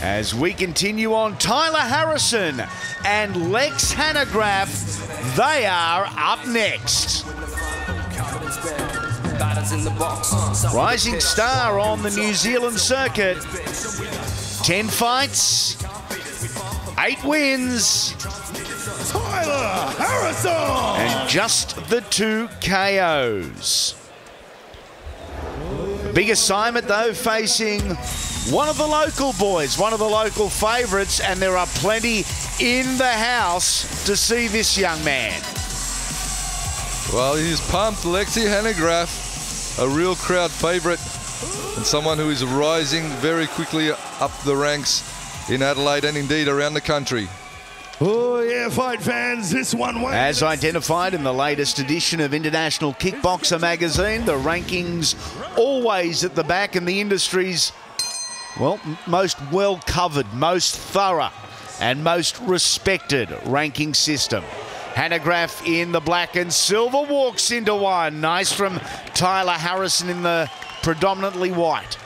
As we continue on, Tyler Harrison and Lex Hanegraaf, they are up next. Rising star on the New Zealand circuit. 10 fights, 8 wins. Tyler Harrison! And just the 2 KOs. Big assignment though, facing one of the local boys, one of the local favourites, and there are plenty in the house to see this young man. Well, he's pumped. Lexi Hanegraaf, a real crowd favourite and someone who is rising very quickly up the ranks in Adelaide and indeed around the country. Oh yeah, fight fans, this one way. As identified in the latest edition of International Kickboxer magazine, the rankings always at the back, and the industry's, well, most well-covered, most thorough and most respected ranking system. Hanegraaf in the black and silver walks into one. Nice from Tyler Harrison in the predominantly white.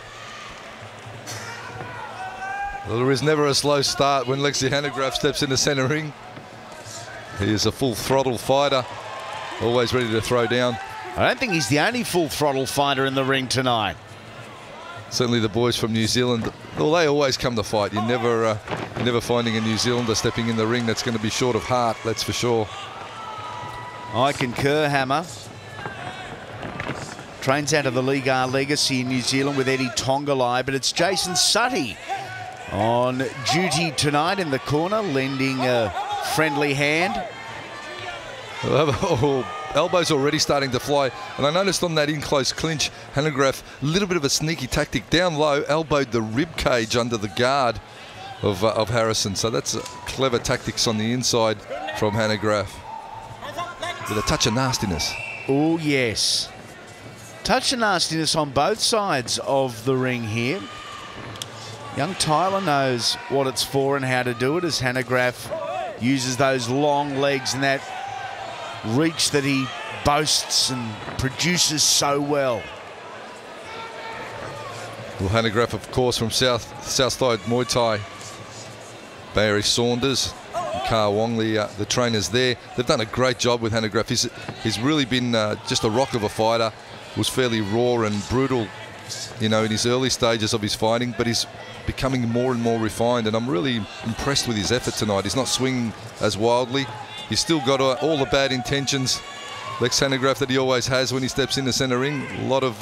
Well, there is never a slow start when Lexi Hanegraaf steps in the centre ring. He is a full throttle fighter, always ready to throw down. I don't think he's the only full throttle fighter in the ring tonight. Certainly the boys from New Zealand, well, they always come to fight. You're never finding a New Zealander stepping in the ring that's going to be short of heart, that's for sure. I concur, Hammer. Trains out of the Liga Legacy in New Zealand with Eddie Tongalai, but it's Jason Sutty on duty tonight in the corner, lending a friendly hand. Oh, elbows already starting to fly, and I noticed on that in-close clinch, Hanegraaf, a little bit of a sneaky tactic, down low, elbowed the rib cage under the guard of Harrison, so that's clever tactics on the inside from Hanegraaf, with a touch of nastiness. Oh yes, touch of nastiness on both sides of the ring here. Young Tyler knows what it's for and how to do it, as Hanegraaf uses those long legs and that reach that he boasts and produces so well. Well, Hanegraaf, of course, from Southside Muay Thai. Barry Saunders and Carl Wong, the trainers there. They've done a great job with Hanegraaf. He's really been just a rock of a fighter. Was fairly raw and brutal, you know, in his early stages of his fighting, but he's becoming more and more refined, and I'm really impressed with his effort tonight. He's not swinging as wildly. He's still got all the bad intentions, Lex Hanegraaf, that he always has when he steps in the centre ring. A lot of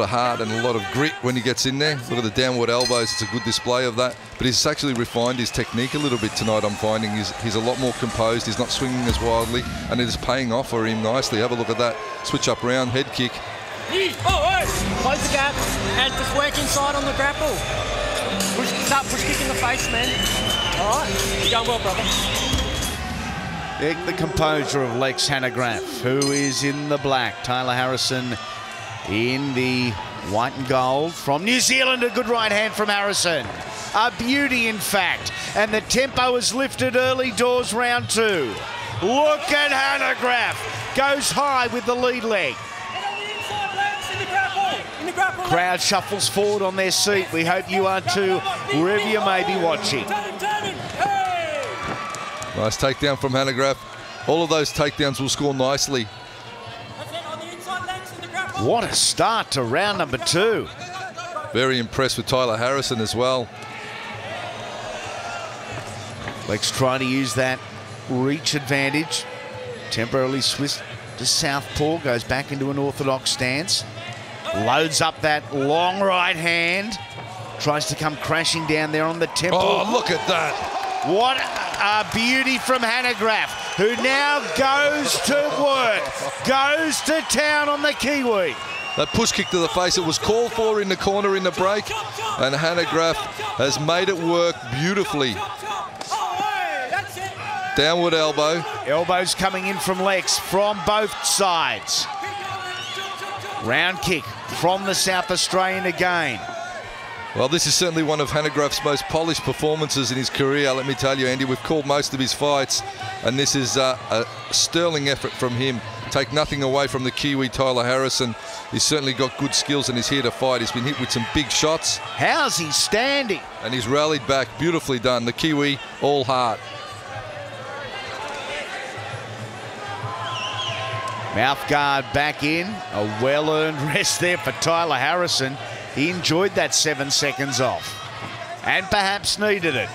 heart and a lot of grit when he gets in there. Look at the downward elbows. It's a good display of that. But he's actually refined his technique a little bit tonight, I'm finding. He's a lot more composed. He's not swinging as wildly, and it is paying off for him nicely. Have a look at that. Switch up round, head kick. Close the gap and just work inside on the grapple. Start push kicking the face, man. All right, you're going well, brother. The composure of Lex Hanegraaf, who is in the black. Tyler Harrison in the white and gold. From New Zealand, a good right hand from Harrison. A beauty, in fact. And the tempo is lifted early doors, round 2. Look at Hanegraaf. Goes high with the lead leg. Crowd shuffles forward on their seat. We hope you are too, wherever you may be watching. Nice takedown from Hanegraaf. All of those takedowns will score nicely. What a start to round number 2. Very impressed with Tyler Harrison as well. Lex trying to use that reach advantage. Temporarily switched to southpaw, goes back into an orthodox stance. Loads up that long right hand. Tries to come crashing down there on the temple. Oh, look at that. What a beauty from Hanegraaf, who now goes to work, goes to town on the Kiwi. That push kick to the face, it was called for in the corner in the break, and Hanegraaf has made it work beautifully. Downward elbow. Elbows coming in from Lex from both sides. Round kick from the South Australian again. Well, this is certainly one of Hanegraaf's most polished performances in his career, let me tell you, Andy. We've called most of his fights, and this is a sterling effort from him, take nothing away from the Kiwi Tyler Harrison. He's certainly got good skills and he's here to fight. He's been hit with some big shots. How's he standing? And he's rallied back. Beautifully done. The Kiwi, all heart. Mouth guard back in. A well-earned rest there for Tyler Harrison. He enjoyed that 7 seconds off and perhaps needed it.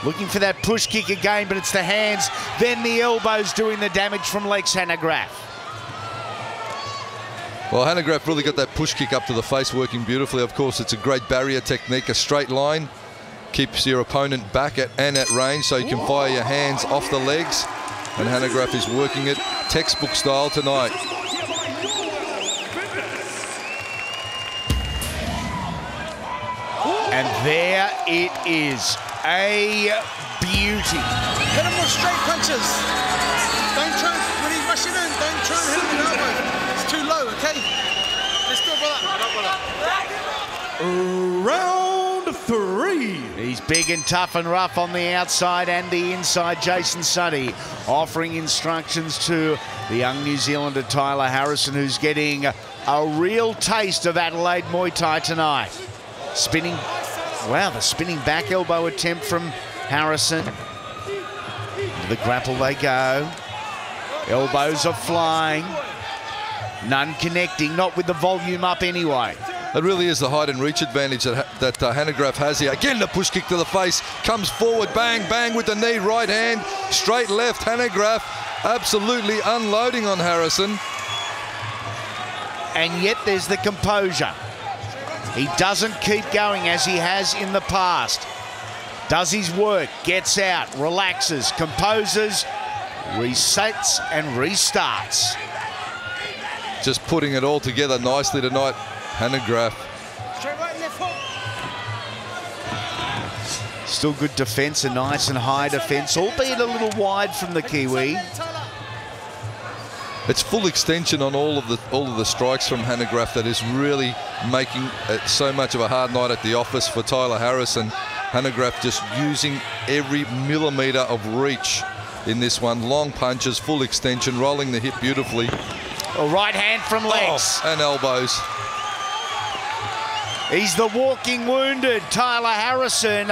Looking for that push kick again, but it's the hands, then the elbows doing the damage from Lex Hanegraaf. Well, Hanegraaf really got that push kick up to the face working beautifully. Of course, it's a great barrier technique, a straight line. Keeps your opponent back and at range so you can fire your hands off the legs. And Hanegraaf is working it textbook style tonight. And there it is. A beauty. Hit him with straight punches. Don't try, when he's rushing in, don't try and hit him with elbows. It's too low, okay? Let's go, brother. Round 3. He's big and tough and rough on the outside and the inside. Jason Suddy offering instructions to the young New Zealander Tyler Harrison, who's getting a real taste of Adelaide Muay Thai tonight. Spinning, wow, the spinning back elbow attempt from Harrison. Into the grapple they go. Elbows are flying. None connecting, not with the volume up anyway. It really is the height and reach advantage that Hanegraaf has here. Again, the push kick to the face. Comes forward, bang, bang with the knee. Right hand, straight left. Hanegraaf absolutely unloading on Harrison. And yet there's the composure. He doesn't keep going as he has in the past. Does his work, gets out, relaxes, composes, resets and restarts. Just putting it all together nicely tonight, Hanegraaf. Straight right and left hook. Still good defence, a nice and high defence, albeit a little wide from the Kiwi. It's full extension on all of the strikes from Hanegraaf that is really making it so much of a hard night at the office for Tyler Harrison. Hanegraaf just using every millimetre of reach in this one. Long punches, full extension, rolling the hip beautifully. A right hand from Lex. Oh, and elbows. He's the walking wounded Tyler Harrison,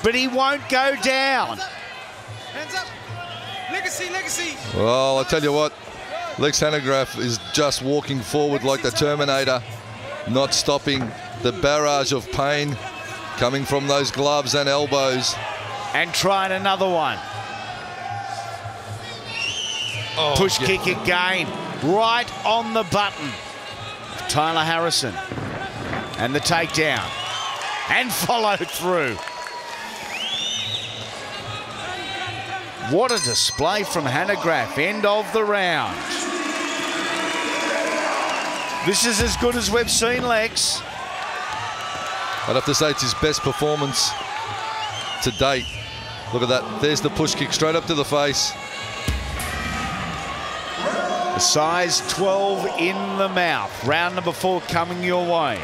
but he won't go down. Hands up. Legacy, legacy. Well, I tell you what, Lex Hanegraaf is just walking forward like the Terminator, not stopping the barrage of pain coming from those gloves and elbows. And trying another one. Oh, push kick again, right on the button. Tyler Harrison. And the takedown. And follow through. What a display from Hanegraaf. End of the round. This is as good as we've seen, Lex. I'd have to say it's his best performance to date. Look at that. There's the push kick straight up to the face. A size 12 in the mouth. Round number 4 coming your way.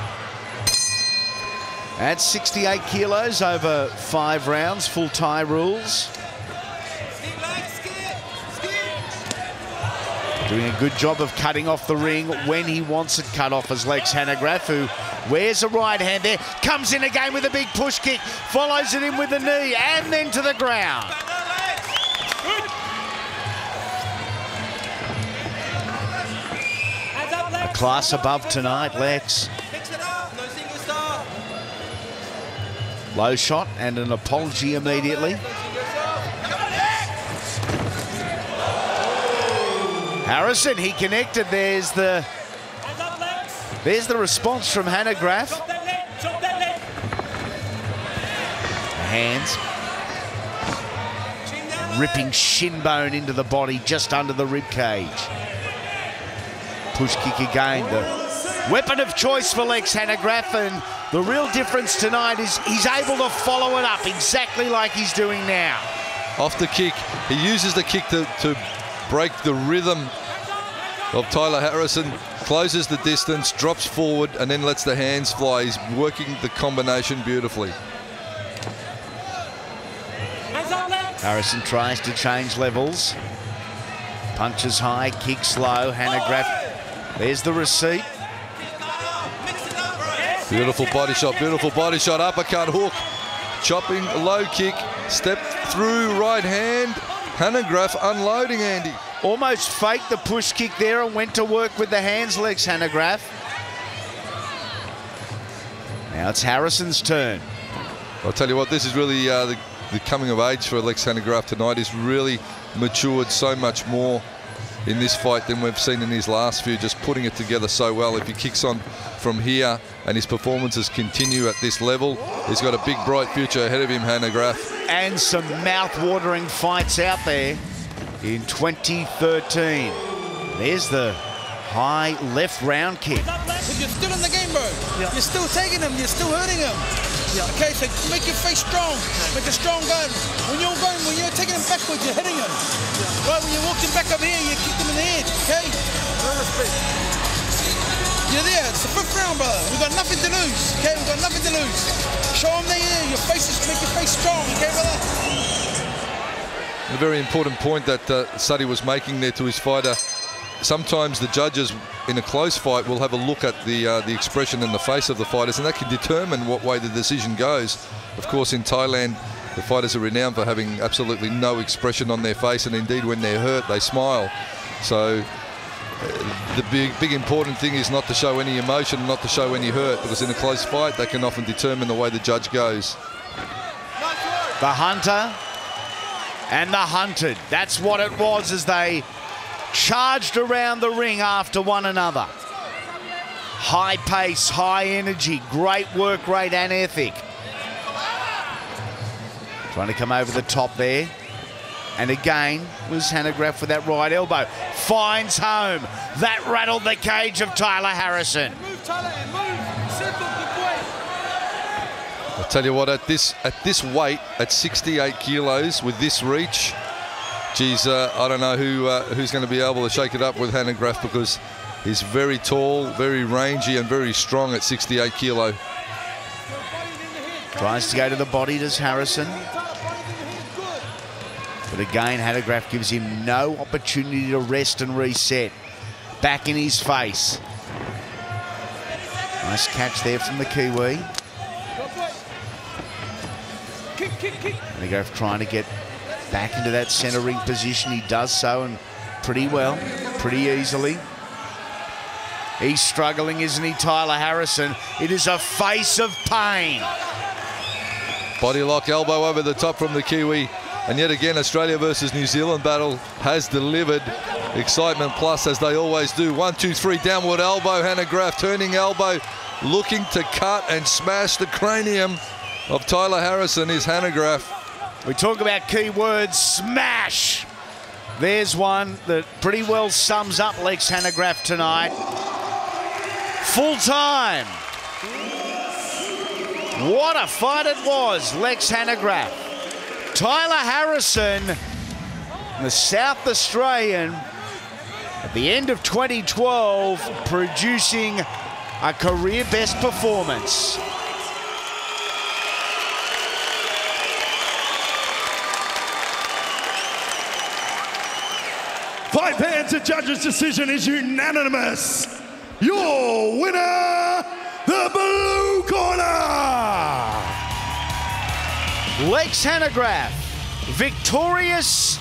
At 68 kilos over 5 rounds, full Thai rules. Doing a good job of cutting off the ring when he wants it cut off as Lex Hanegraaf, who wears a right hand there, comes in again with a big push kick, follows it in with the knee and then to the ground. A class above tonight, Lex. Low shot and an apology immediately. Harrison, he connected. There's the response from Hanegraaf. Hands. Ripping shin bone into the body just under the rib cage. Push kick again. The weapon of choice for Lex Hanegraaf, and the real difference tonight is he's able to follow it up exactly like he's doing now. Off the kick, he uses the kick to break the rhythm of Tyler Harrison, closes the distance, drops forward, and then lets the hands fly. He's working the combination beautifully. Harrison tries to change levels. Punches high, kicks low. Hanegraaf, there's the receipt. Beautiful body shot, uppercut, hook, chopping, low kick, step through, right hand. Hanegraaf unloading, Andy. Almost faked the push kick there and went to work with the hands, Lex Hanegraaf. Now it's Harrison's turn. I'll tell you what, this is really the coming of age for Lex Hanegraaf tonight. He's really matured so much more in this fight than we've seen in his last few, just putting it together so well. If he kicks on from here and his performances continue at this level, he's got a big, bright future ahead of him, Hanegraaf. And some mouth-watering fights out there in 2013. There's the high left round kick. But you're still in the game, bro. Yeah. You're still taking him. You're still hurting him. Yeah. Okay, so make your face strong. Make a strong guard. When you're taking him backwards, you're hitting him. Yeah. Right, when you're walking back up here, you kick him in the head. Okay? No respect. You're there. It's the 5th round, brother. We've got nothing to lose. Okay, we've got nothing to lose. Show him that your face is, make your face strong. Okay, brother? A very important point that Suddy was making there to his fighter. Sometimes the judges in a close fight will have a look at the expression in the face of the fighters, and that can determine what way the decision goes. Of course, in Thailand, the fighters are renowned for having absolutely no expression on their face, and indeed when they're hurt, they smile. So the big important thing is not to show any emotion, not to show any hurt, because in a close fight, that can often determine the way the judge goes. The hunter and the hunted. That's what it was as they charged around the ring after one another. High pace, high energy, great work rate and ethic. Trying to come over the top there. And again was Hanegraaf with that right elbow. Finds home. That rattled the cage of Tyler Harrison. Move, Tyler, move. Simple, good boy. I'll tell you what, at this weight, at 68 kilos, with this reach, geez, I don't know who's going to be able to shake it up with Hanegraaf, because he's very tall, very rangy and very strong at 68 kilo. Tries to go to the body, does Harrison. But again, Hanegraaf gives him no opportunity to rest and reset. Back in his face. Nice catch there from the Kiwi. Hanegraaf trying to get back into that centre ring position. He does so, and pretty well, pretty easily. He's struggling, isn't he, Tyler Harrison? It is a face of pain. Body lock, elbow over the top from the Kiwi. And yet again, Australia versus New Zealand battle has delivered excitement plus, as they always do. 1, 2, 3, downward elbow. Hanegraaf turning elbow, looking to cut and smash the cranium of Tyler Harrison is Hanegraaf. We talk about key words, smash. There's one that pretty well sums up Lex Hanegraaf tonight. Full time. What a fight it was, Lex Hanegraaf. Tyler Harrison, the South Australian, at the end of 2012, producing a career best performance. Fight fans, the judge's decision is unanimous. Your winner, the blue corner. Lex Hanegraaf, victorious